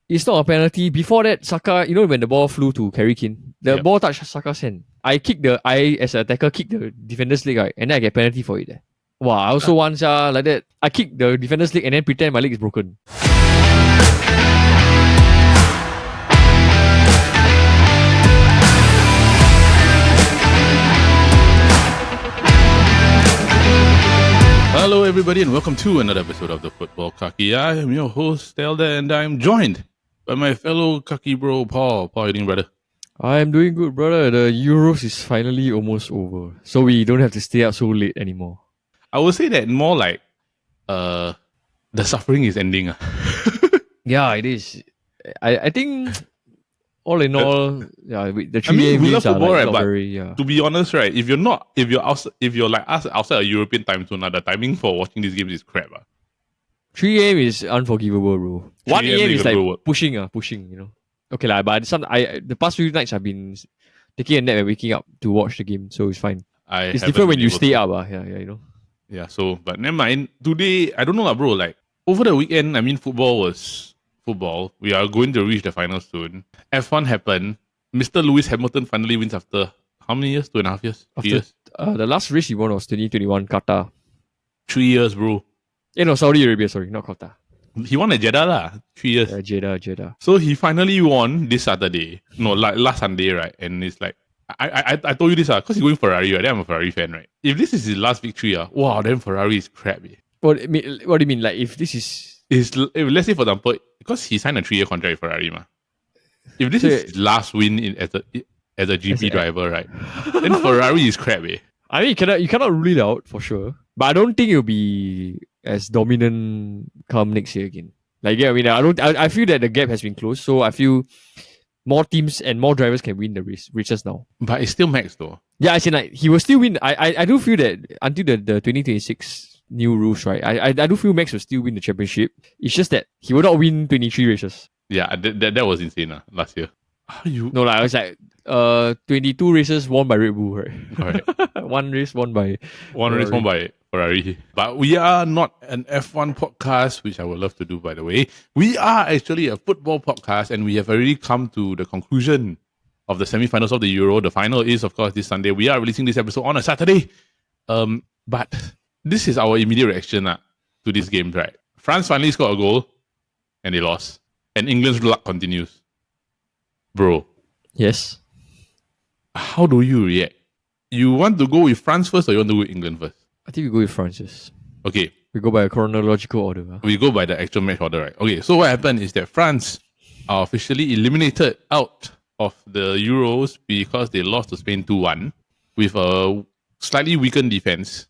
It's not a penalty. Before that, Saka, when the ball flew to Harry Kane, the ball touched Saka's hand. I as an attacker, kick the defender's leg, right? And then I get penalty for it. Wow, I also once like that. I kick the defender's leg and then pretend my leg is broken. Hello everybody and welcome to another episode of the Futbol Kaki. I am your host, Elder, and I'm joined by my fellow Kaki bro, Paul. Paul, how are you doing, brother? I'm doing good, brother. The Euros is finally almost over. So we don't have to stay up so late anymore. I would say that more like the suffering is ending. Yeah, it is. I think all in all, the 3 we love games are football, right? not But very, to be honest, right, if you're like us outside a European time zone, the timing for watching these games is crap. 3 a.m. is unforgivable, bro. 1 a.m. is like pushing. Okay, but the past few nights I've been taking a nap and waking up to watch the game, so it's fine. It's different when you stay up. Yeah, so, but never mind. Today, I don't know, bro, like, over the weekend, football was football. We are going to reach the final soon. F1 happened. Mr. Lewis Hamilton finally wins after how many years? 2.5 years? 3 years? The last race he won was 2021 Qatar. 3 years, bro. No, Saudi Arabia, sorry, not Qatar. He won at Jeddah 3 years. Jeddah. So he finally won this Saturday. No, like last Sunday, right? And it's like, I told you this, because he's going Ferrari, right? I'm a Ferrari fan, right? If this is his last victory, wow, then Ferrari is crap. What do you mean? Like, if this is... let's say, for example, because he signed a 3-year contract with Ferrari, if this is his last win as a GP driver, right? Then Ferrari is crap. I mean, you cannot rule it out for sure. But I don't think it'll be as dominant come next year again. Like, yeah, I feel that the gap has been closed. So I feel more teams and more drivers can win the races now. But it's still Max though. Yeah, I like he will still win. I do feel that until the 2026 new rules, right? I do feel Max will still win the championship. It's just that he will not win 23 races. Yeah, that was insane last year. No, I was like 22 races won by Red Bull, right? Correct. One race won by Ferrari. But we are not an F1 podcast, which I would love to do, by the way. We are actually a football podcast, and we have already come to the conclusion of the semi-finals of the Euro. The final is, of course, this Sunday. We are releasing this episode on a Saturday. But this is our immediate reaction to this game, right? France finally scored a goal, and they lost. And England's luck continues. Bro. Yes. How do you react? You want to go with France first or you want to go with England first? I think we go with France first. Okay. We go by a chronological order. Huh? We go by the actual match order, right? Okay, so what happened is that France are officially eliminated out of the Euros because they lost to Spain 2-1 with a slightly weakened defense.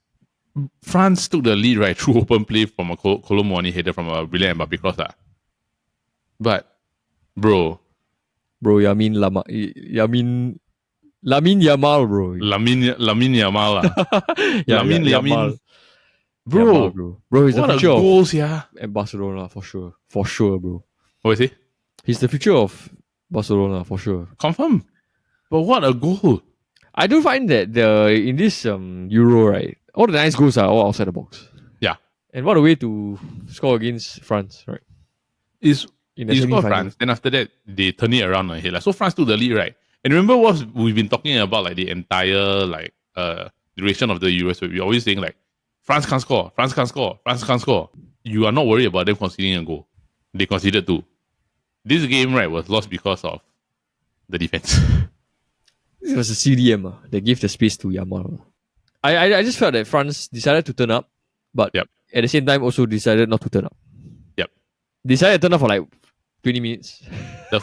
France took the lead, right, through open play from a Kolo Muani header from a brilliant Mbappe cross. But, bro, Lamine Yamal, bro. Lamine Yamal. Lamine Yamal. Bro, he's the future of goals, and Barcelona for sure, bro. What is he? He's the future of Barcelona for sure. Confirm. But what a goal! I do find that in this Euro, right, all the nice goals are all outside the box. Yeah. And what a way to score against France, right? Is score France, then after that they turn it around ahead. So France took the lead, right? And remember what we've been talking about, like the entire duration of the Euros. We're always saying like France can't score. You are not worried about them conceding a goal. They conceded 2. This game, right, was lost because of the defense. It was a CDM. They gave the space to Yamal. I just felt that France decided to turn up, but at the same time also decided not to turn up. Yep. Decided to turn up for like 20 minutes. The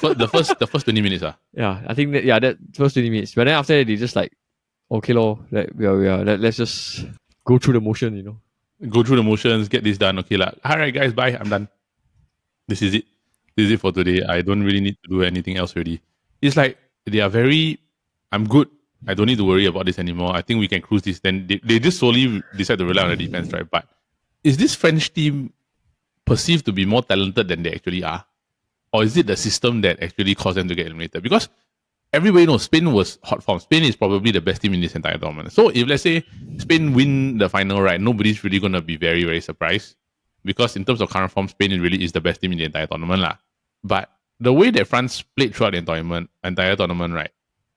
first 20 minutes. Yeah, I think that first 20 minutes. But then after that, they just like, okay, let's just go through the motion, Go through the motions, get this done. Okay, alright guys, bye, I'm done. This is it. This is it for today. I don't really need to do anything else already. It's like, they are very, I'm good. I don't need to worry about this anymore. I think we can cruise this. Then they just solely decide to rely on the defense, right? But is this French team perceived to be more talented than they actually are? Or is it the system that actually caused them to get eliminated? Because everybody knows Spain was hot form. Spain is probably the best team in this entire tournament. So if let's say Spain win the final, right, nobody's really going to be very, very surprised. Because in terms of current form, Spain really is the best team in the entire tournament. But the way that France played throughout the entire tournament, right,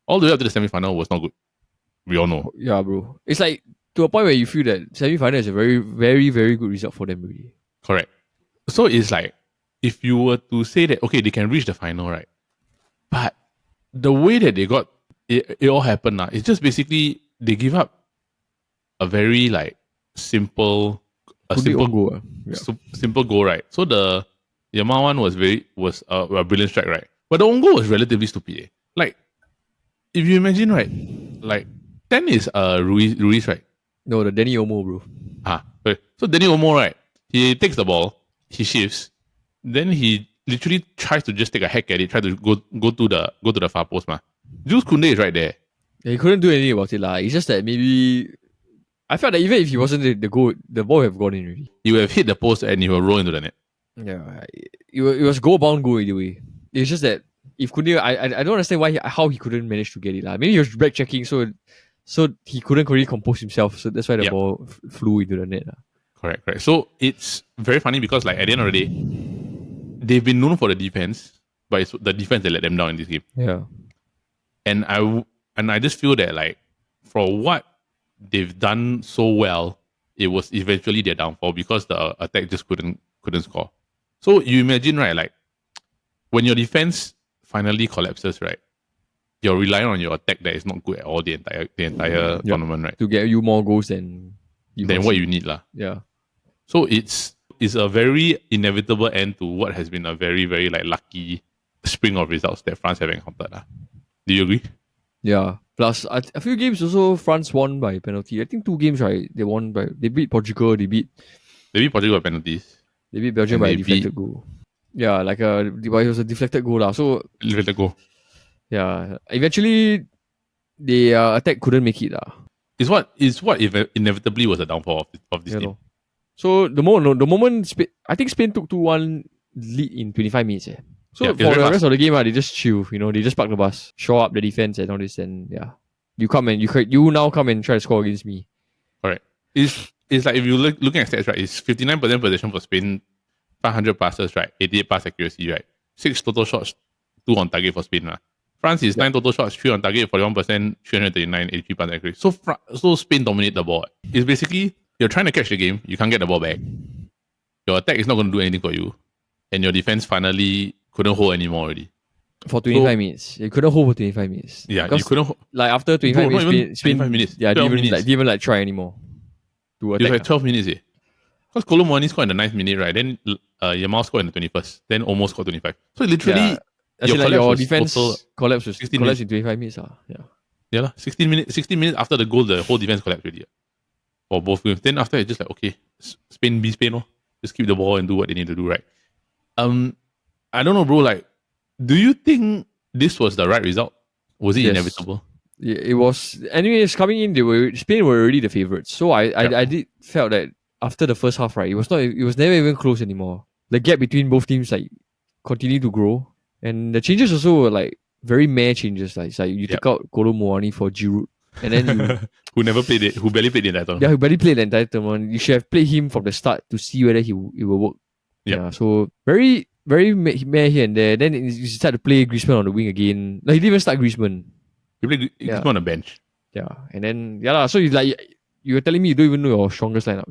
all the way up to the semi-final was not good. We all know. Yeah, bro. It's like to a point where you feel that semi-final is a very, very, very good result for them really. Correct. So it's like, if you were to say that, okay, they can reach the final, right? But the way that they got it all happened now, it's just basically they give up a very like simple Goal. Yeah. simple goal, right? So the Yamal one was a brilliant strike, right? But the own goal was relatively stupid. Like, if you imagine, right, like 10 is Ruiz, right? No, the Danny Olmo, bro. Okay. So Danny Olmo, right? He takes the ball, he shifts, then he literally tries to just take a hack at it, try to go to the far post, ma. Jules Koundé is right there. Yeah, he couldn't do anything about it, lah. It's just that maybe I felt that even if he wasn't the goal, the ball would have gone in already. He would have hit the post and he will roll into the net. Yeah, it was goal bound goal either way. It's just that if Koundé, I don't understand how he couldn't manage to get it, lah. Maybe he was back checking, so he couldn't really compose himself. So that's why the ball flew into the net, lah. Correct. So it's very funny because like at the end of the day, they've been known for the defense, but it's the defense that let them down in this game. Yeah. And I just feel that like for what they've done so well, it was eventually their downfall because the attack just couldn't score. So you imagine, right, like when your defense finally collapses, right, you're relying on your attack that is not good at all the entire tournament, right? To get you more goals than what you need, lah. Yeah. So it's a very inevitable end to what has been a very, very like lucky string of results that France have encountered. Do you agree? Yeah. Plus, a few games also France won by penalty. I think 2 games, right? They beat Portugal. They beat Portugal by penalties. They beat Belgium by a deflected goal. Yeah, it was a deflected goal, lah. So deflected goal. Yeah. Eventually, the attack couldn't make it, lah. It's what inevitably was the downfall of this team. So the moment I think Spain took 2-1 lead in 25 minutes. So for the rest of the game, they just chill. They just park the bus, shore up the defense and all this, and yeah, you now come and try to score against me. Correct. It's like if you looking at stats, right? It's 59% possession for Spain, 500 passes, right? 88 pass accuracy, right? 6 total shots, 2 on target for Spain, right? France is 9 total shots, 3 on target, 41%, 339, 83 pass accuracy. So Spain dominate the ball. It's basically you're trying to catch the game, you can't get the ball back. Your attack is not going to do anything for you, and your defense finally couldn't hold anymore already. For 25 minutes. You couldn't hold for 25 minutes. Yeah, you couldn't hold. Like after 25 minutes, Spain 25 minutes. Yeah, didn't even try anymore. To attack. It was like 12 minutes. Because Kolo Muani scored in the 9th minute, right? Then Yamal scored in the 21st. Then almost scored 25. So literally, your defense collapsed in 25 minutes. Yeah, 16 minutes after the goal, the whole defense collapsed already. For both games. Then after, it's just like, okay, Spain be Spain. Just keep the ball and do what they need to do, right? I don't know, bro. Like, do you think this was the right result? Was it inevitable? Yeah, it was. Anyways, coming in, Spain were already the favourites. So I did felt that after the first half, right, it was never even close anymore. The gap between both teams like continued to grow, and the changes also were like very meh changes. Like it's like you take out Kolo Muani for Giroud, and then you who barely played the entire tournament. Yeah, who barely played the entire tournament. You should have played him from the start to see whether it will work. Yeah, so very very meh here and there. Then you start to play Griezmann on the wing again. Like he didn't even start Griezmann. He played Griezmann on the bench. Yeah, and then so you were telling me you don't even know your strongest lineup.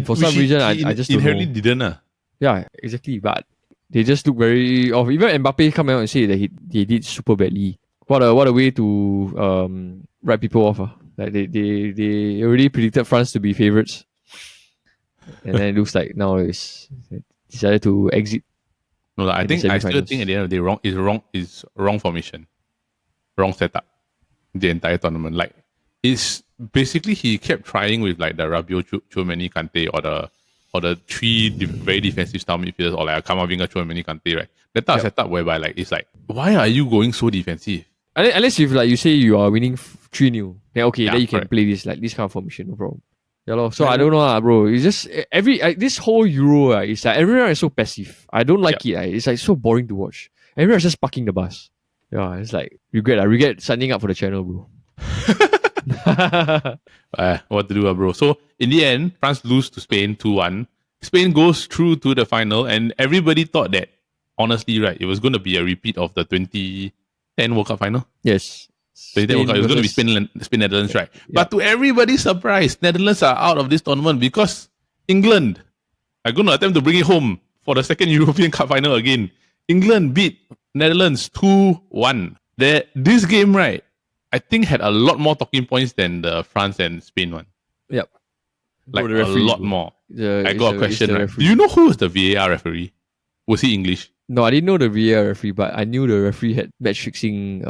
For some reason I just inherently didn't. Yeah, exactly. But they just look very off. Even Mbappe come out and say that he did super badly. What a way to write people off. Like they already predicted France to be favourites, and then it looks like now it's decided to exit. No, I still think at the end of the day is wrong formation, wrong setup. The entire tournament, like, it's basically he kept trying with like the Rabiot, Tchouaméni, Kante, or the 3 very defensive style midfielders, or like a Kamavinga, Tchouaméni, Kante, right? That type of setup whereby like it's like, why are you going so defensive? Unless if like you say you are winning 3-0, then okay, then you can play this kind of formation, no problem. Yeah, lor. So I don't know, bro. It's just this whole Euro, it's like everyone is so passive. I don't like it. It's like so boring to watch. Everyone's just parking the bus. Yeah, it's like regret signing up for the channel, bro. What to do, bro? So in the end, France lose to Spain 2-1. Spain goes through to the final, and everybody thought that honestly, right, it was going to be a repeat of the 2010 World Cup final. Yes. 2010 World Cup. It was going to be Spain Netherlands, right? Yeah. But to everybody's surprise, Netherlands are out of this tournament because England are going to attempt to bring it home for the second European Cup final again. England beat Netherlands 2-1. This game, right, I think had a lot more talking points than the France and Spain one. Yep. Like Bro, the referee, a lot bro. more. The- I it's got a the- question, it's the right? referee. Do you know who was the VAR referee? Was he English? No, I didn't know the VAR referee, but I knew the referee had match fixing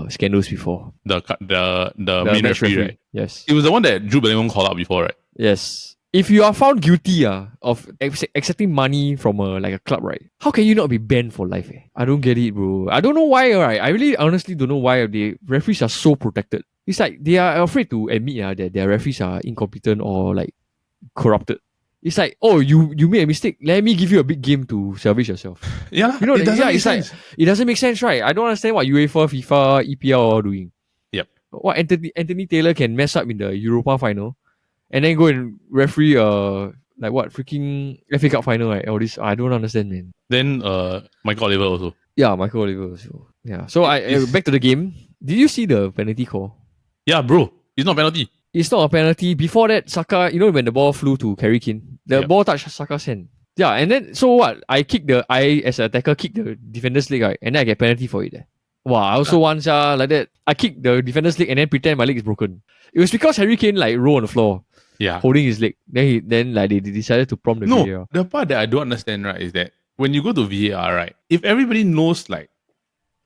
scandals before. The The main match referee, right? Yes. It was the one that Jude Bellingham called out before, right? Yes. If you are found guilty of accepting money from a club, right? How can you not be banned for life? I don't get it, bro. I don't know why, right? I really honestly don't know why the referees are so protected. It's like they are afraid to admit that their referees are incompetent or like corrupted. It's like, oh, you made a mistake. Let me give you a big game to salvage yourself. Yeah, You know, it doesn't make it's sense. like it doesn't make sense, right? I don't understand what UEFA, FIFA, EPL are doing. Yep. What Anthony Taylor can mess up in the Europa final, and then go and referee like what freaking FA Cup final, right? All this I don't understand, man. Then Michael Oliver also. Yeah, Michael Oliver also. Yeah. So back to the game. Did you see the penalty call? Yeah, bro. It's not penalty. It's not a penalty. Before that, Saka, you know when the ball flew to Kaki, the Yep. ball touched Saka's hand. Yeah, and then so what? I as a attacker kick the defender's leg, right? And then I get penalty for it. Wow, I also once like that. I kick the defender's leg and then pretend my leg is broken. It was because Harry Kane like roll on the floor, Yeah. holding his leg. Then they decided to prompt the No, VAR. the part that I don't understand, right, is that when you go to VAR, right, if everybody knows like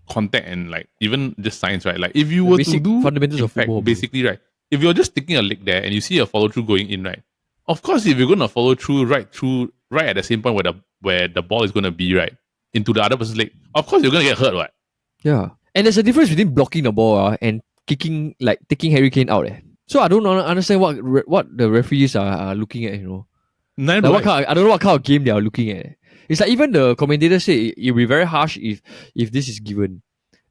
contact and like even just science, right, like if you were to Basic do fundamentals of impact, football, bro. basically, right, if you're just sticking a leg there and you see a follow through going in, right, of course, if you're gonna follow through right at the same point where the ball is gonna be right into the other person's leg, of course you're gonna get hurt, right? Yeah, and there's a difference between blocking the ball and kicking, like taking Harry Kane out. So I don't understand what the referees are looking at. You know, Neither like do I don't know what kind of game they are looking at. It's like even the commentators say it'll be very harsh if this is given.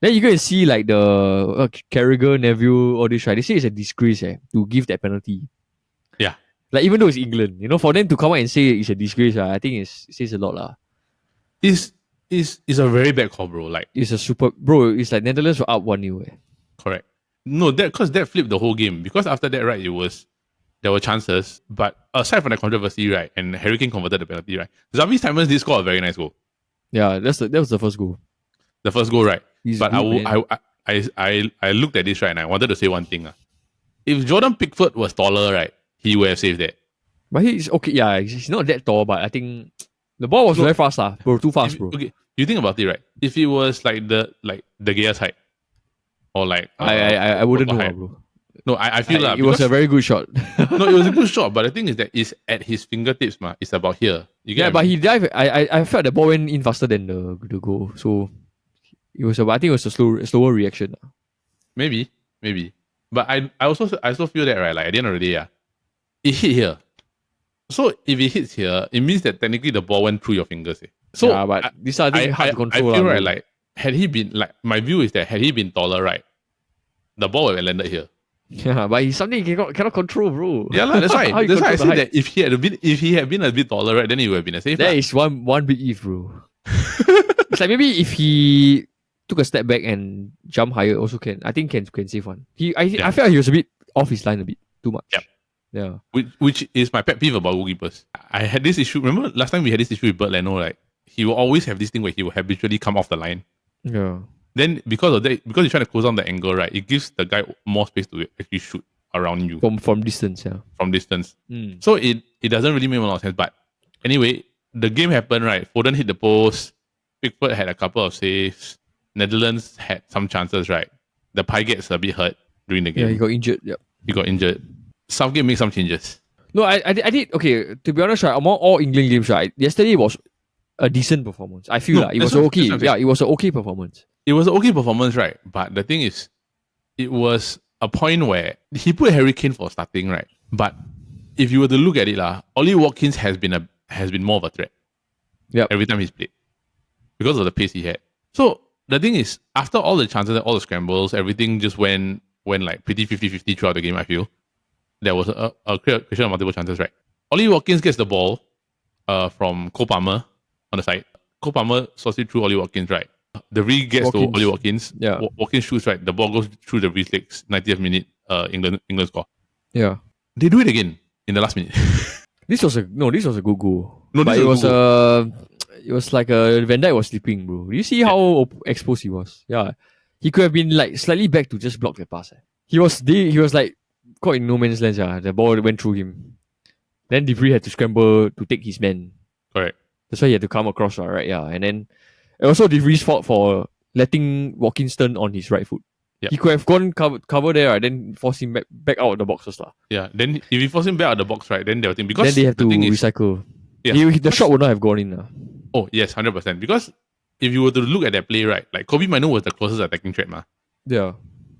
Then you go and see like the Carragher, Neville, all this, right? They say it's a disgrace to give that penalty. Yeah. Like even though it's England, you know, for them to come out and say it's a disgrace, I think it says a lot. It's a very bad call, bro. Like, It's a super bro. It's like Netherlands were up 1-0. correct. No, because that flipped the whole game. Because after that, right, there were chances. But aside from the controversy, right, and Harry Kane converted the penalty, right, Xavi Simons did score a very nice goal. Yeah, that was the first goal. The first goal, right? He's But good, man. I looked at this, right, and I wanted to say one thing. If Jordan Pickford was taller, right, he would have saved that. But he's okay. Yeah, he's not that tall, but I think the ball was very fast, bro. Too fast, bro. Okay, you think about it, right? If it was like the Gea's height, or like I wouldn't know, height. bro. No, I feel like It was a very good shot. no, it was a good shot. But the thing is that it's at his fingertips, ma. It's about here. You get Yeah, what but I mean? he dived. I felt the ball went in faster than the goal, so it was. I think it was a slower reaction. Maybe. But I also feel that, right, like at the end of the day, it hit here. So if it hits here, it means that technically the ball went through your fingers. So yeah, but these are things hard to control. I feel lah, right, bro. like had he been like my view is that had he been taller, right, the ball would have landed here. Yeah, but it's something you cannot control, bro. Yeah, that's why. How you That's why I control the said that if he had been a bit taller, right, then it would have been a safe. That is one big if, bro. It's like maybe if he took a step back and jump higher, also can. I think can save one. I felt he was a bit off his line a bit too much. Yep. Yeah. Which is my pet peeve about goalkeepers. I had this issue. Remember last time we had this issue with Bert Leno, like he will always have this thing where he will habitually come off the line. Yeah. Then because of that, because he's trying to close down the angle, right, it gives the guy more space to actually shoot around you From distance, yeah. from distance. Mm. So it doesn't really make a lot of sense. But anyway, the game happened, right? Foden hit the post. Pickford had a couple of saves. Netherlands had some chances, right? The Pie gets a bit hurt during the game. Yeah, he got injured. Yeah. He got injured. Southgate made some changes. No, I did okay. To be honest, right, among all England games, right, yesterday was a decent performance. I feel No, like it was that's what- okay. that's what I'm Yeah, saying. it was an okay performance. It was an okay performance, right? But the thing is, it was a point where he put Harry Kane for starting, right? But if you were to look at it, Ollie Watkins has been more of a threat. Yep. Every time he's played. Because of the pace he had. So the thing is, after all the chances, all the scrambles, everything just went like pretty 50-50 throughout the game, I feel. There was a clear question of multiple chances, right? Ollie Watkins gets the ball from Cole Palmer on the side. Cole Palmer slots it through Ollie Watkins, right? The re gets to Ollie Watkins. Yeah. Watkins shoots, right? The ball goes through the Re's legs. 90th minute, England score. Yeah. They do it again in the last minute. This was a good goal. No, but this was a good it was like Van Dijk was sleeping, bro. You see how exposed he was? Yeah. He could have been like slightly back to just block the pass. He was like caught in no man's land. The ball went through him. Then De Vrij had to scramble to take his man. Correct. That's why he had to come across, right? Yeah. And then also De Vrij's fault for letting Watkins turn on his right foot. Yep. He could have gone cover there, right? Then force him back out of the boxes. Yeah. Then if you force him back out of the box, right, then they'll think because then they have to thing recycle. Yeah. The shot would not have gone in. Oh, yes, 100%. Because if you were to look at that play, right, like Kobe Manu was the closest attacking threat, ma. Yeah.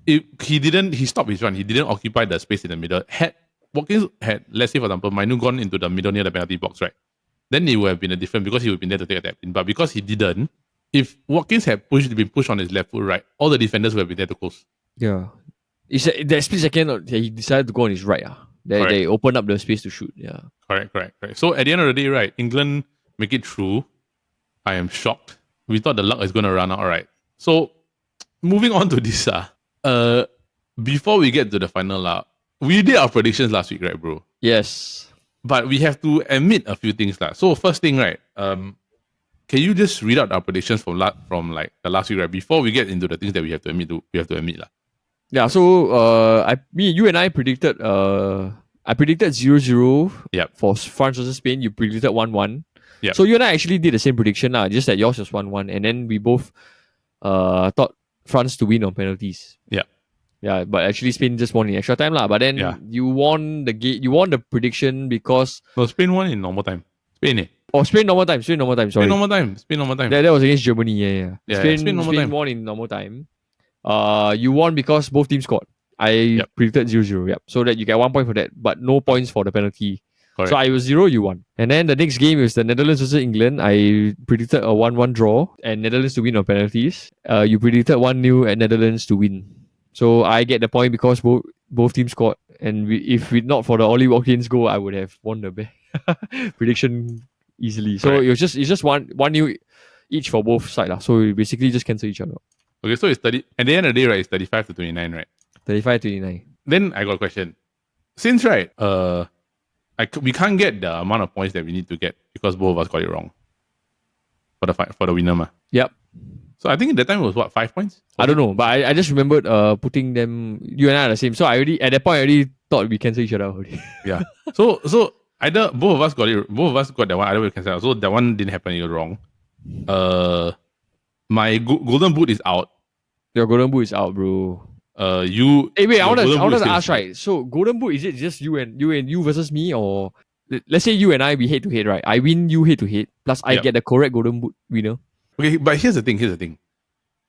He stopped his run. He didn't occupy the space in the middle. Had Watkins had, let's say for example, Manu gone into the middle near the penalty box, right? Then it would have been a different because he would have been there to take a tap in. But because he didn't, if Watkins had been pushed on his left foot, right, all the defenders would have been there to close. Yeah. That split second, he decided to go on his right. They opened up the space to shoot. Yeah. Correct. So at the end of the day, right, England make it through. I am shocked. We thought the luck is going to run out, right? So moving on to this, before we get to the final, we did our predictions last week, right, bro? Yes. But we have to admit a few things, lah. So first thing, right, can you just read out our predictions from like the last week, right? Before we get into the things that we have to admit, lah. Yeah. So you and I predicted I predicted 0-0 for France versus Spain. You predicted 1-1. Yep. So you and I actually did the same prediction, just that yours was 1-1, and then we both thought France to win on penalties. Yeah. Yeah, but actually Spain just won in extra time, lah. But then you won the game. You won the prediction because Spain won in normal time. Spain normal time. Sorry. Spain normal time. That was against Germany. Yeah. Spain time. won in normal time. You won because both teams scored. I predicted 0-0. Yep. So that you get 1 point for that, but no points for the penalty. Correct. So I was 0, you won. And then the next game is the Netherlands versus England. I predicted a 1-1 draw and Netherlands to win on penalties. You predicted 1-0 and Netherlands to win. So I get the point because both teams scored. And if not for the Ollie Watkins goal, I would have won the prediction easily. So it's just 1-0 each for both sides. So we basically just cancel each other. Okay, so it's 30. At the end of the day, right, it's 35-29, right? 35-29. Then I got a question. Since right, we can't get the amount of points that we need to get because both of us got it wrong for the winner, ma. Yep. So I think at that time it was what, 5 points? I don't know, but I just remembered putting them. You and I are the same. So at that point I already thought we cancel each other already. Yeah. So either both of us got that one. Either we cancel out. So that one didn't happen. You're wrong. My golden boot is out. Your golden boot is out, bro. Wait, I want to ask, right? So golden boot, is it just you versus me, or let's say you and I, we head to head, right? I win, you head to head, plus I get the correct golden boot winner. Okay, but here's the thing.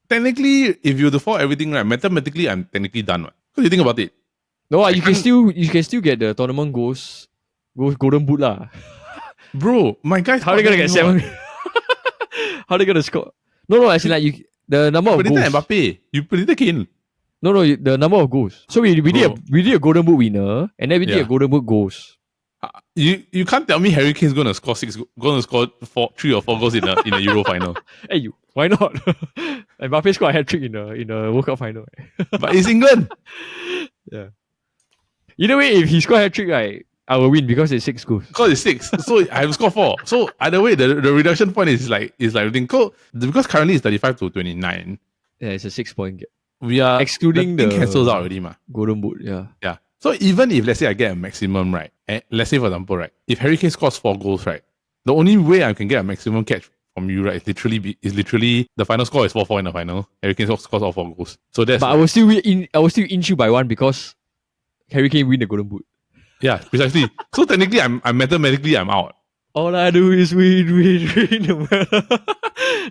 Technically, if you default everything right, mathematically I'm technically done. What do you think about it? No, you can still get the tournament goals golden boot lah. Bro, my guys, how are they gonna get 7? How are they gonna score? No, actually like the number of goals. Mbappe, you predicted Kane. No, the number of goals. So we did a golden boot winner, and then we did a golden boot goals. You can't tell me Harry Kane's gonna score 3 or 4 goals in a Euro final. Hey, why not? Mbappe scored a hat-trick in the World Cup final. But it's England. Yeah. Either way, if he scored a hat-trick, right, I will win because it's 6 goals. Because it's 6, so I have scored 4. So either way, the reduction point is like because currently it's 35-29. Yeah, it's a 6-point gap. We are excluding the cancels out already, ma. Golden boot, yeah. Yeah. So even if let's say I get a maximum, right? Let's say for example, right, if Harry Kane scores 4 goals, right, the only way I can get a maximum catch from you, right, is literally the final score is 4-4 in the final. Harry Kane scores all 4 goals. So that's. But I will still inch you by 1 because Harry Kane win the golden boot. Yeah, precisely. So technically, I'm mathematically out. All I do is win,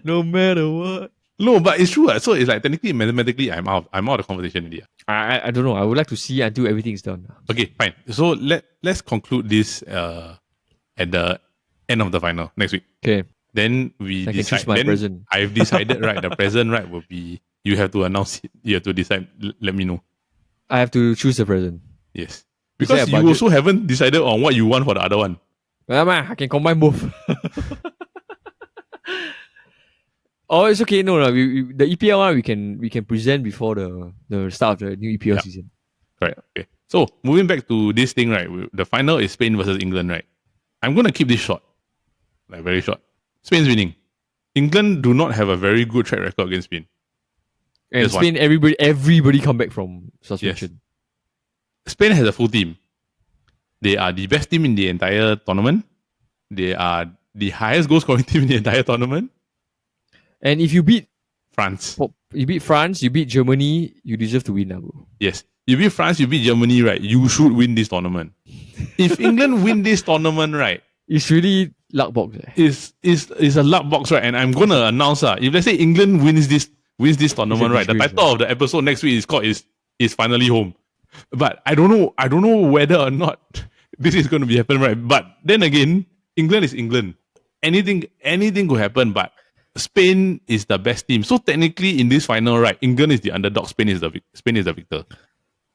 no matter what. No, but it's true. So it's like technically, mathematically, I'm out of the conversation already. I don't know. I would like to see until everything's done. Okay, fine. So let's conclude this at the end of the final next week. Okay. Then we decide. Then present. I've decided, right? The present, right, will be you have to announce it. You have to decide. Let me know. I have to choose the present. Yes, because you also haven't decided on what you want for the other one. I can combine both. Oh, it's okay. No, no. The EPL one we can present before the start of the new EPL season. Correct. Okay. So moving back to this thing, right? The final is Spain versus England, right? I'm gonna keep this short, like very short. Spain's winning. England do not have a very good track record against Spain. And That's Spain, everybody come back from suspension. Spain has a full team. They are the best team in the entire tournament. They are the highest goal scoring team in the entire tournament. And if you beat France, France, you beat Germany, you deserve to win now, bro. yes, you beat France, you beat Germany, right? You should win this tournament. If England win this tournament, right, It's really luck box. is a luck box, right? And I'm gonna announce if let's say England wins this tournament, right? The title of the episode next week is called is finally home. But I don't know whether or not this is gonna be happen, right? But then again, England is England. Anything could happen, but Spain is the best team. So technically in this final, right, England is the underdog, Spain is the victor.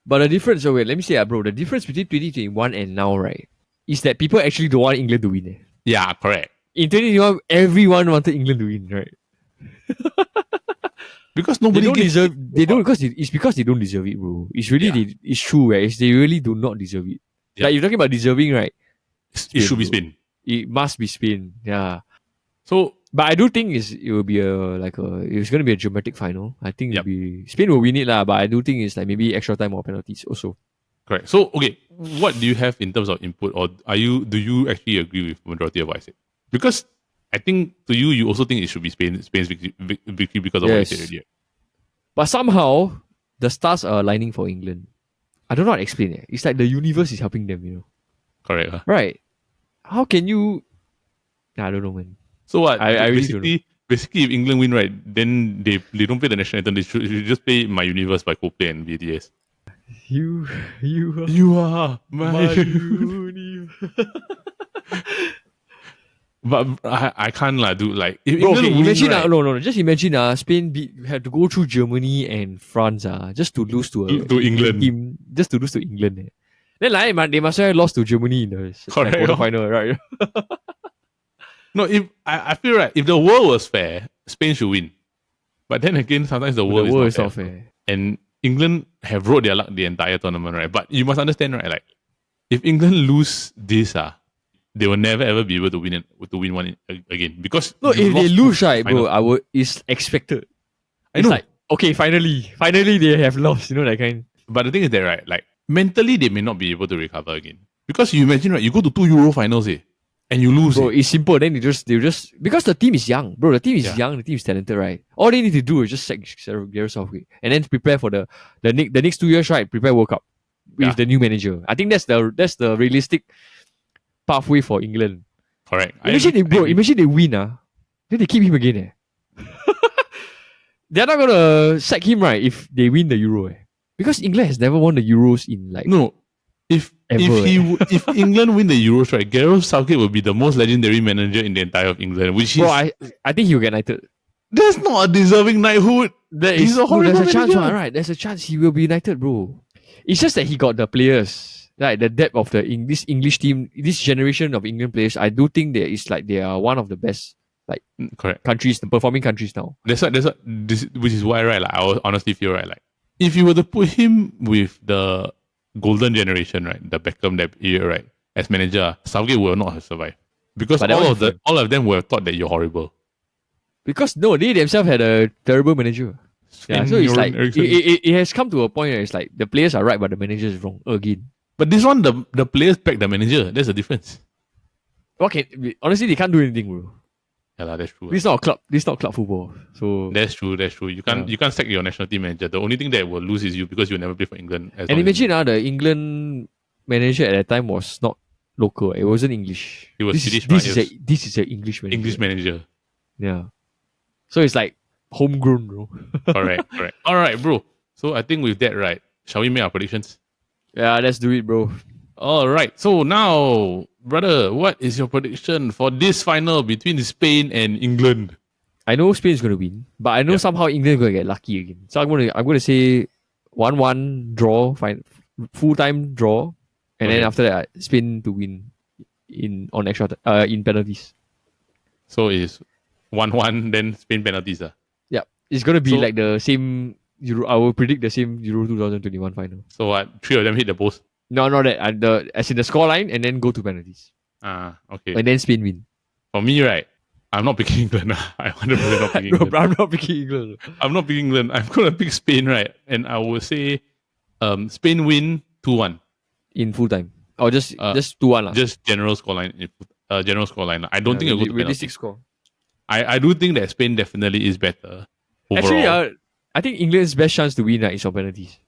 But the difference, wait, let me say, bro, the difference between 2021 and now, right, is that people actually don't want England to win. Yeah, correct. In 2021, everyone wanted England to win, right? Because nobody it's because they don't deserve it, bro. It's really it's true, right? They really do not deserve it. Yeah. Like you're talking about deserving, right? It should be Spain. It must be Spain, yeah. So, but I do think it's going to be a dramatic final. I think Spain will win it lah. But I do think it's like maybe extra time or penalties also. correct. So, okay, what do you have in terms of input, or do you actually agree with majority of what I said? Because I think to you also think it should be Spain's victory because of what you said earlier. But somehow the stars are aligning for England. I don't know how to explain it. It's like the universe is helping them, you know. Correct. Huh? Right? How can you? I don't know, man. So what? I really don't know. Basically, if England win, right, then they don't play the national anthem. They should just play My Universe by Coldplay and BTS. You are my universe. But I can't do like if bro, England okay, win, imagine right, no, just imagine Spain had to go through Germany and France just to lose to England team, just to lose to England. Then like they must have lost to Germany in the quarterfinal, right? No, if I feel right, if the world was fair, Spain should win. But then again, sometimes the world is not fair. And England have rode their luck the entire tournament, right? But you must understand, right? Like if England lose this, they will never ever be able to win one again. Because no, if they lose, right, bro, it's expected. It's like, okay, finally they have lost, you know, that kind. But the thing is that, right, like mentally they may not be able to recover again. Because you imagine, right, you go to 2 Euro finals, and you lose. Bro, it's simple. Then they just because the team is young, bro. The team is young. The team is talented, right? All they need to do is just sack Gareth Southgate and then prepare for the next 2 years, right? Prepare World Cup with the new manager. I think that's the realistic pathway for England. Correct. Imagine they win, then they keep him again. They're not gonna sack him, right? If they win the Euro, because England has never won the Euros in like If England win the Euros, right, Gareth Southgate will be the most legendary manager in the entire of England. Which is, I think he'll get knighted. That's not a deserving knighthood. There's a chance, right? There's a chance he will be knighted, bro. It's just that he got the players, like the depth of this English team, this generation of England players. I do think that it's like they are one of the best, like correct countries, the performing countries now. Which is why, right? Like I honestly feel, right, like if you were to put him with the golden generation, right, the Beckham that year, right, as manager, Southgate will not have survived because all of them were thought that you're horrible. Because they themselves had a terrible manager. Yeah, so it's like it has come to a point where it's like the players are right, but the manager is wrong again. But this one, the players back the manager. That's the difference. Okay, honestly, they can't do anything, bro. Yeah, that's true. This is not club football. So that's true. You can't sack your national team manager. The only thing that will lose is you because you never play for England. And imagine the England manager at that time was not local. It wasn't English. It was Swedish. This is an English manager. English manager. Yeah. So it's like homegrown, bro. Correct. All right, bro. So I think with that, right, shall we make our predictions? Yeah, let's do it, bro. All right. So now, brother, what is your prediction for this final between Spain and England? I know Spain is going to win, but I know somehow England is going to get lucky again. So I'm going to say 1-1 draw, full-time draw, and then after that Spain to win in penalties. So it's 1-1, then Spain penalties. Yeah, it's gonna be So- like the same Euro. I will predict the same Euro 2021 final. So what? 3 of them hit the post. No, not that. As in the score line and then go to penalties. Okay. And then Spain win. For me, right, I'm not picking England. I'm 100% not picking No, England. but I'm not picking England. I'm not picking England. I'm gonna pick Spain, right? And I will say, Spain win 2-1. In full time. Or just 2-1 lah. Just general scoreline. General scoreline. I don't think it'll go to realistic penalty. score. I do think that Spain definitely is better overall. Actually, I think England's best chance to win is on penalties.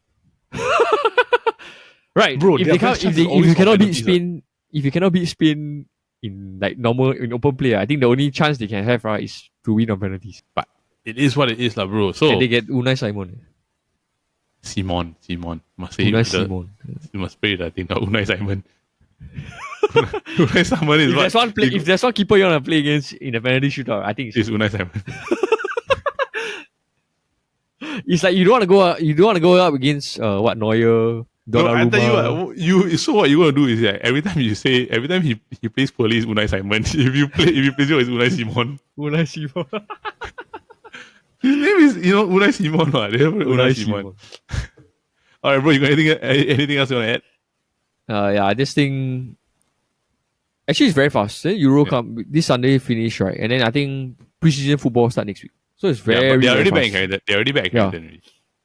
Right, Bro, if their they can't, best if, chance they, is if always you on cannot beat penalties, Spain, if you cannot beat Spain in like normal in open play, I think the only chance they can have is to win on penalties. But it is what it is, lah, bro. So And they get Unai Simon. Simon must say Unai it. Simon. You must pray that thing. Not Unai Simon. Unai Simon is If there's one keeper you want to play against in a penalty shootout, I think it's Unai Simon. it's like you don't want to go up against Neuer. No, I tell Donnarumma. you what, so what you gonna do is that every time he plays poorly is Unai Simon. If you play well, it's Unai Simon. Unai Simon. His name is Unai Simon. They have Unai Simon. Alright, bro, you got anything else you wanna add? Yeah, this thing. Actually, it's very fast. Then Euro come this Sunday finish, right? And then I think preseason football start next week. So it's very. But they're already very back in fast. Carrington. They're already back in Carrington already.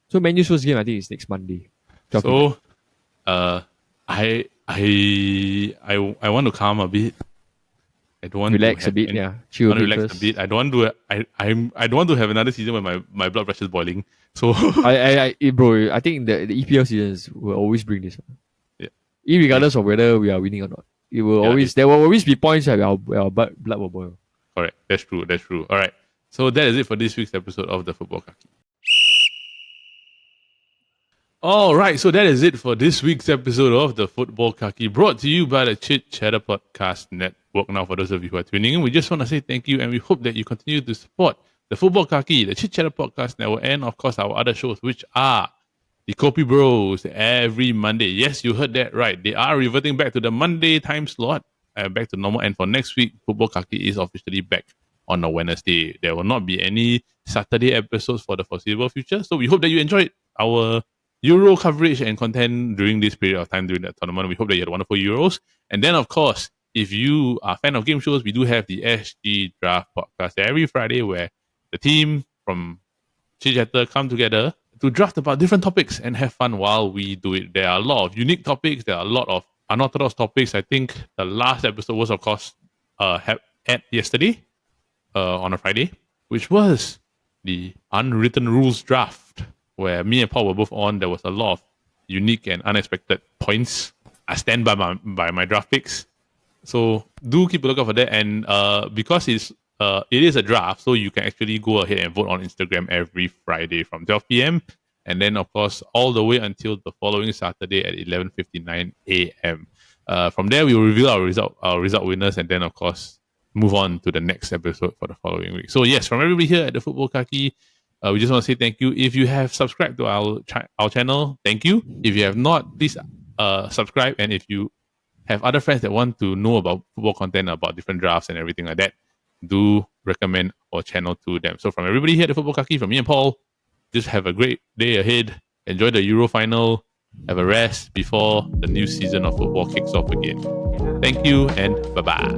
So Man U's first game I think is next Monday. 12 So, I want to calm a bit. I don't want relax to a bit, any- yeah. I Chill want to a bit relax first. a bit. I don't want to. I don't want to have another season where my blood pressure is boiling. So Bro, I think the EPL seasons will always bring this. Yeah. Irregardless of whether we are winning or not, it will there will always be points where our blood will boil. correct. That's true. All right. So that is it for this week's episode of the Futbol Kaki. All right, so that is it for this week's episode of the Futbol Kaki, brought to you by the Chit Cheddar Podcast Network. Now, for those of you who are tuning in, we just want to say thank you, and we hope that you continue to support the Futbol Kaki, the Chit Cheddar Podcast Network, and of course our other shows, which are the Copy Bros every Monday. Yes, you heard that right. They are reverting back to the Monday time slot, back to normal. And for next week, Futbol Kaki is officially back on a Wednesday. There will not be any Saturday episodes for the foreseeable future. So we hope that you enjoyed our Euro coverage and content during this period of time during that tournament. We hope that you had wonderful Euros. And then, of course, if you are a fan of game shows, we do have the SG Draft Podcast every Friday, where the team from Chit Chatter come together to draft about different topics and have fun while we do it. There are a lot of unique topics. There are a lot of unorthodox topics. I think the last episode was, of course, yesterday on a Friday, which was the unwritten rules draft, where me and Paul were both on. There was a lot of unique and unexpected points. I stand by my draft picks. So do keep a lookout for that. And because it is a draft, so you can actually go ahead and vote on Instagram every Friday from 12 p.m. And then, of course, all the way until the following Saturday at 11:59 a.m. From there, we will reveal our result winners, and then, of course, move on to the next episode for the following week. So yes, from everybody here at the Futbol Kaki, we just want to say thank you. If you have subscribed to our channel, thank you. If you have not, please subscribe. And if you have other friends that want to know about football content, about different drafts and everything like that, do recommend our channel to them. So from everybody here at the Futbol Kaki, from me and Paul, just have a great day ahead. Enjoy the Euro final. Have a rest before the new season of football kicks off again. Thank you and bye-bye.